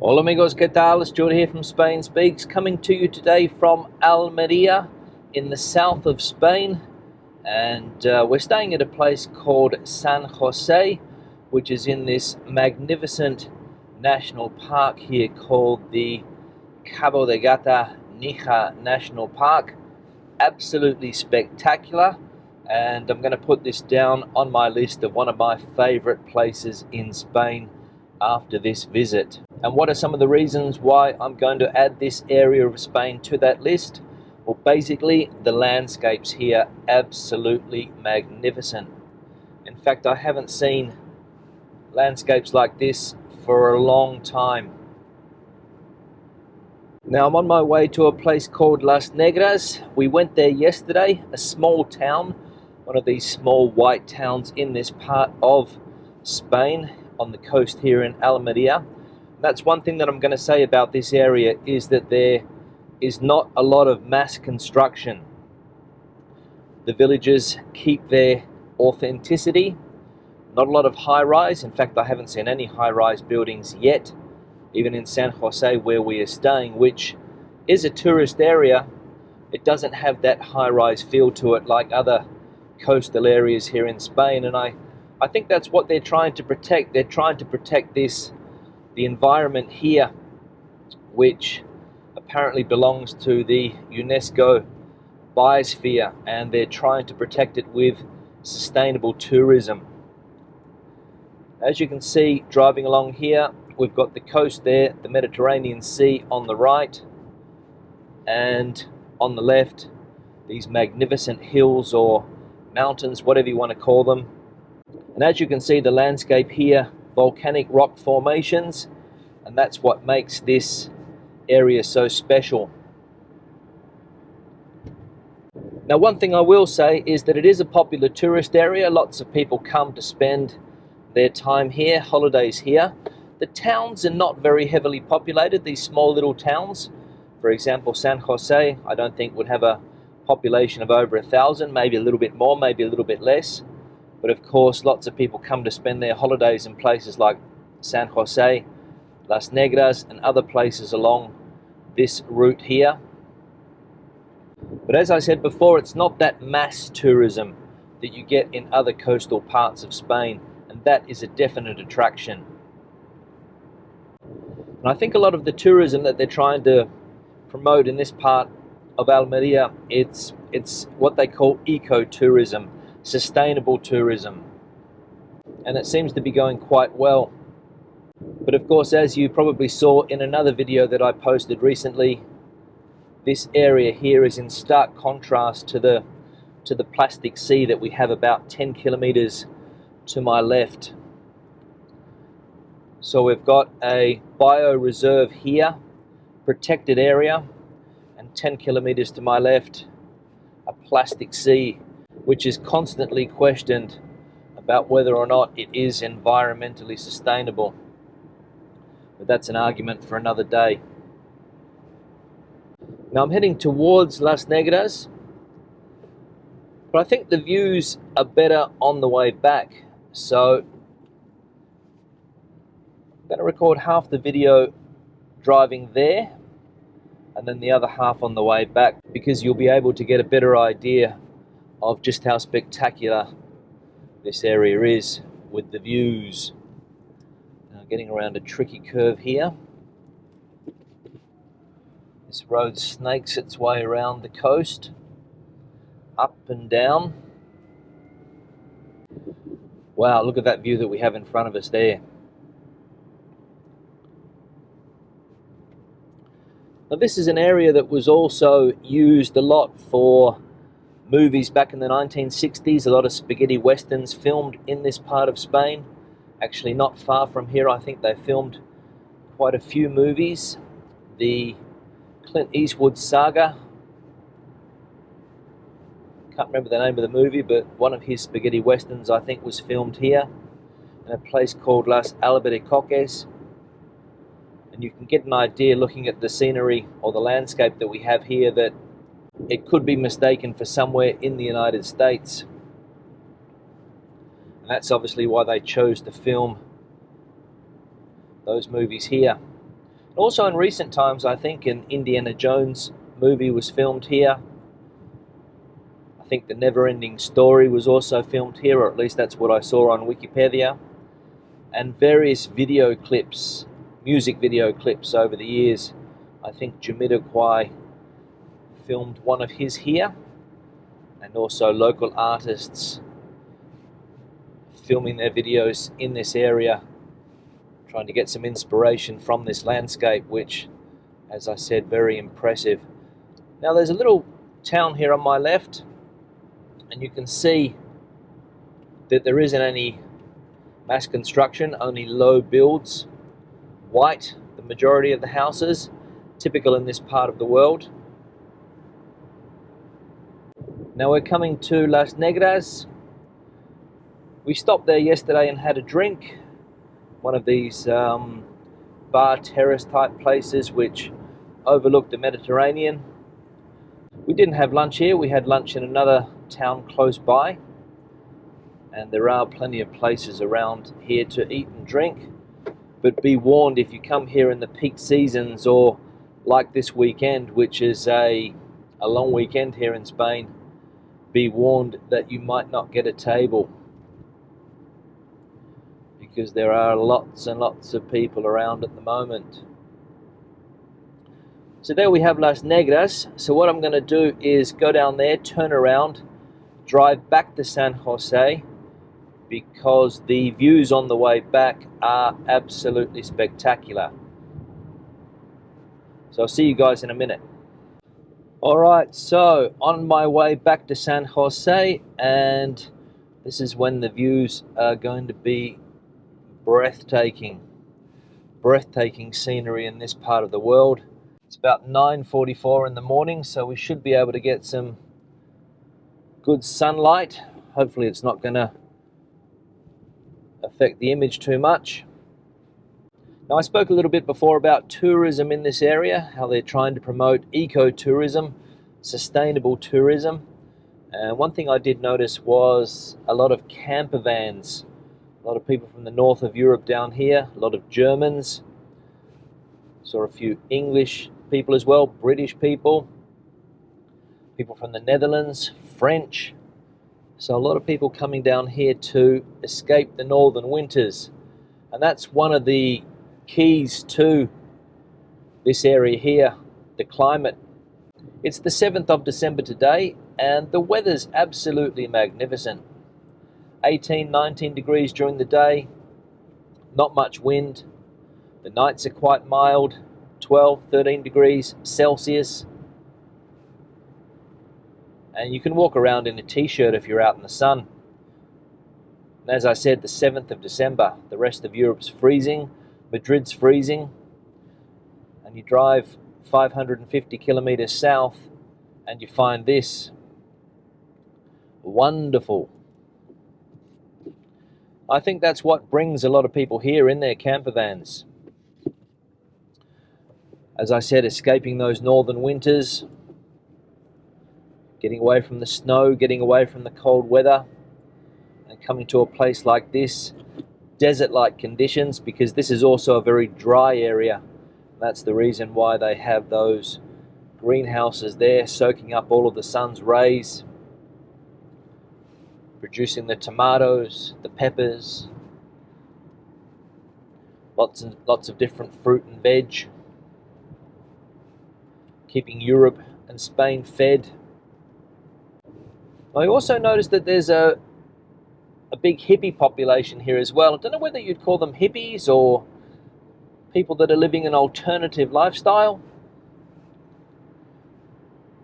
Hola amigos, ¿qué tal? Stuart here from Spain Speaks, coming to you today from Almeria in the south of Spain, and we're staying at a place called San Jose, which is in this magnificent national park here called the Cabo de Gata National Park. Absolutely spectacular, and I'm going to put this down on my list of one of my favorite places in Spain after this visit. And what are some of the reasons why I'm going to add this area of Spain to that list? Well, basically, the landscapes here absolutely magnificent. In fact, I haven't seen landscapes like this for a long time. Now I'm on my way to a place called Las Negras. We went there yesterday, a small town, one of these small white towns in this part of Spain on the coast here in Almeria. That's one thing that I'm going to say about this area, is that there is not a lot of mass construction. The villages keep their authenticity, not a lot of high-rise. In fact, I haven't seen any high-rise buildings yet, even in San Jose where we are staying, which is a tourist area. It doesn't have that high-rise feel to it like other coastal areas here in Spain, and I think that's what they're trying to protect. They're trying to protect the environment here, which apparently belongs to the UNESCO biosphere, and they're trying to protect it with sustainable tourism. As you can see, driving along here, we've got the coast there, the Mediterranean Sea on the right, and on the left, these magnificent hills or mountains, whatever you want to call them. And as you can see, the landscape here, volcanic rock formations, and that's what makes this area so special. Now, one thing I will say is that it is a popular tourist area. Lots of people come to spend their time here, holidays here. The towns are not very heavily populated, these small little towns. For example, San Jose, I don't think would have a population of over 1,000, maybe a little bit more, maybe a little bit less. But of course, lots of people come to spend their holidays in places like San Jose, Las Negras, and other places along this route here. But as I said before, it's not that mass tourism that you get in other coastal parts of Spain, and that is a definite attraction. And I think a lot of the tourism that they're trying to promote in this part of Almeria, it's what they call eco-tourism, sustainable tourism, and it seems to be going quite well. But of course, as you probably saw in another video that I posted recently, this area here is in stark contrast to the plastic sea that we have about 10 kilometers to my left. So we've got a bioreserve here, protected area, and 10 kilometers to my left, a plastic sea, which is constantly questioned about whether or not it is environmentally sustainable. But that's an argument for another day. Now I'm heading towards Las Negras, but I think the views are better on the way back. So I'm going to record half the video driving there, and then the other half on the way back, because you'll be able to get a better idea of just how spectacular this area is with the views. Now getting around a tricky curve here. This road snakes its way around the coast, up and down. Wow, look at that view that we have in front of us there. Now this is an area that was also used a lot for movies back in the 1960s. A lot of spaghetti westerns filmed in this part of Spain. Actually not far from here, I think they filmed quite a few movies. The Clint Eastwood saga, can't remember the name of the movie, but one of his spaghetti westerns I think was filmed here in a place called Las Albaricoques. And you can get an idea looking at the scenery or the landscape that we have here that it could be mistaken for somewhere in the United States. And that's obviously why they chose to film those movies here. Also in recent times, I think an Indiana Jones movie was filmed here. I think the Never-Ending Story was also filmed here, or at least that's what I saw on Wikipedia. And various video clips, music video clips over the years. I think Jamiroquai filmed one of his here, and also local artists filming their videos in this area, trying to get some inspiration from this landscape, which, as I said, very impressive. Now there's a little town here on my left, and you can see that there isn't any mass construction, only low builds, white, the majority of the houses, typical in this part of the world. Now we're coming to Las Negras. We stopped there yesterday and had a drink, one of these bar terrace type places which overlook the Mediterranean. We didn't have lunch here, we had lunch in another town close by, and there are plenty of places around here to eat and drink, but be warned, if you come here in the peak seasons, or like this weekend, which is a long weekend here in Spain, be warned that you might not get a table, because there are lots and lots of people around at the moment. So there we have Las Negras. So what I'm going to do is go down there, turn around, drive back to San Jose, because the views on the way back are absolutely spectacular. So I'll see you guys in a minute. Alright, so on my way back to San Jose, and this is when the views are going to be breathtaking. Breathtaking scenery in this part of the world. It's about 9:44 in the morning, so we should be able to get some good sunlight. Hopefully it's not going to affect the image too much. Now I spoke a little bit before about tourism in this area, how they're trying to promote ecotourism, sustainable tourism. And one thing I did notice was a lot of camper vans. A lot of people from the north of Europe down here, a lot of Germans. Saw a few English people as well, British people, people from the Netherlands, French. So a lot of people coming down here to escape the northern winters. And that's one of the keys to this area here, the climate. It's the 7th of December today, and the weather's absolutely magnificent. 18, 19 degrees during the day, not much wind. The nights are quite mild, 12, 13 degrees Celsius. And you can walk around in a t-shirt if you're out in the sun. And as I said, the 7th of December, the rest of Europe's freezing, Madrid's freezing, and you drive 550 kilometers south and you find this wonderful. I think that's what brings a lot of people here in their camper vans. As I said, escaping those northern winters, getting away from the snow, getting away from the cold weather, and coming to a place like this, desert-like conditions, because this is also a very dry area. That's the reason why they have those greenhouses there, soaking up all of the sun's rays, producing the tomatoes, the peppers, lots and lots of different fruit and veg, keeping Europe and Spain fed. I also noticed that there's a big hippie population here as well. I don't know whether you'd call them hippies or people that are living an alternative lifestyle.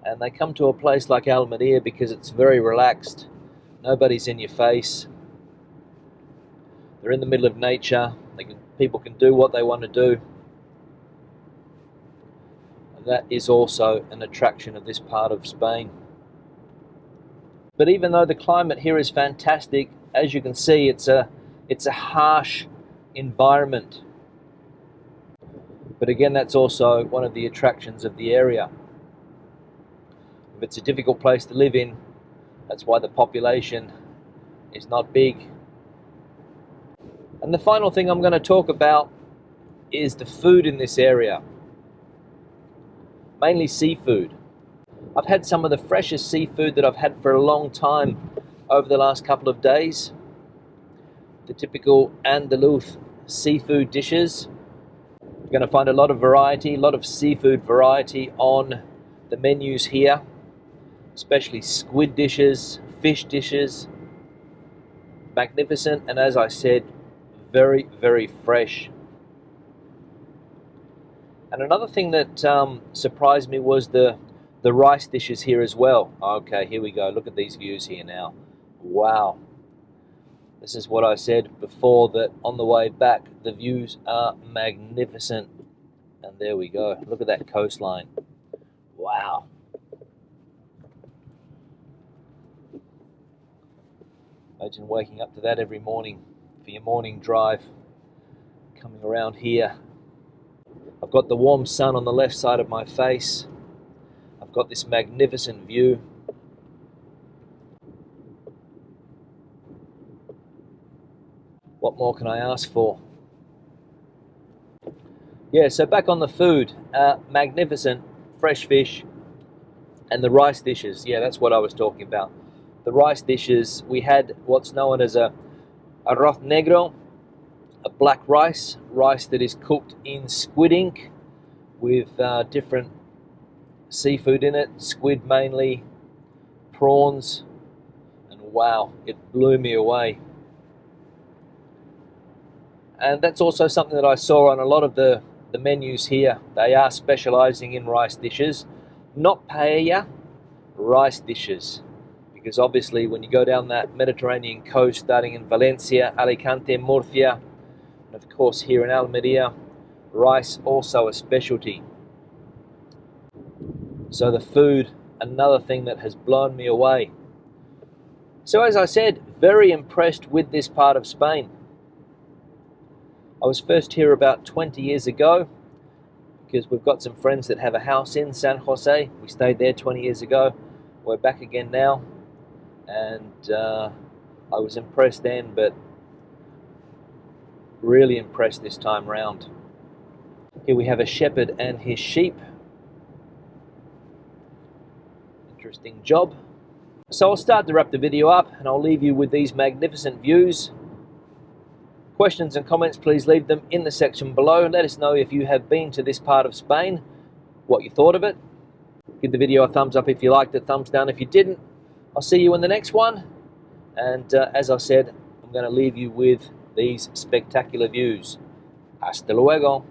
And they come to a place like Almeria because it's very relaxed. Nobody's in your face. They're in the middle of nature. People can do what they want to do. And that is also an attraction of this part of Spain. But even though the climate here is fantastic, as you can see, it's a harsh environment. But again, that's also one of the attractions of the area. If it's a difficult place to live in, that's why the population is not big. And the final thing I'm going to talk about is the food in this area. Mainly seafood. I've had some of the freshest seafood that I've had for a long time over the last couple of days. The typical Andalus seafood dishes. You're going to find a lot of variety, a lot of seafood variety on the menus here, especially squid dishes, fish dishes. Magnificent, and as I said, very, very fresh. And another thing that surprised me was the rice dishes here as well. Okay, here we go. Look at these views here now. Wow. This is what I said before, that on the way back, the views are magnificent. And there we go. Look at that coastline. Wow. Imagine waking up to that every morning for your morning drive, coming around here. I've got the warm sun on the left side of my face. I've got this magnificent view. What more can I ask for? Yeah, so back on the food, magnificent fresh fish and the rice dishes. Yeah, that's what I was talking about. The rice dishes, we had what's known as a arroz negro, a black rice that is cooked in squid ink with different seafood in it, squid mainly, prawns, and wow, it blew me away. And that's also something that I saw on a lot of the menus here. They are specializing in rice dishes, not paella, rice dishes. Because obviously when you go down that Mediterranean coast, starting in Valencia, Alicante, Murcia, and of course here in Almeria, rice also a specialty. So the food, another thing that has blown me away. So as I said, very impressed with this part of Spain. I was first here about 20 years ago because we've got some friends that have a house in San Jose. We stayed there 20 years ago. We're back again now, and I was impressed then, but really impressed this time round. Here we have a shepherd and his sheep. Interesting job. So I'll start to wrap the video up, and I'll leave you with these magnificent views. Questions and comments, please leave them in the section below. Let us know if you have been to this part of Spain, what you thought of it. Give the video a thumbs up if you liked it, thumbs down if you didn't. I'll see you in the next one. And as I said, I'm going to leave you with these spectacular views. Hasta luego.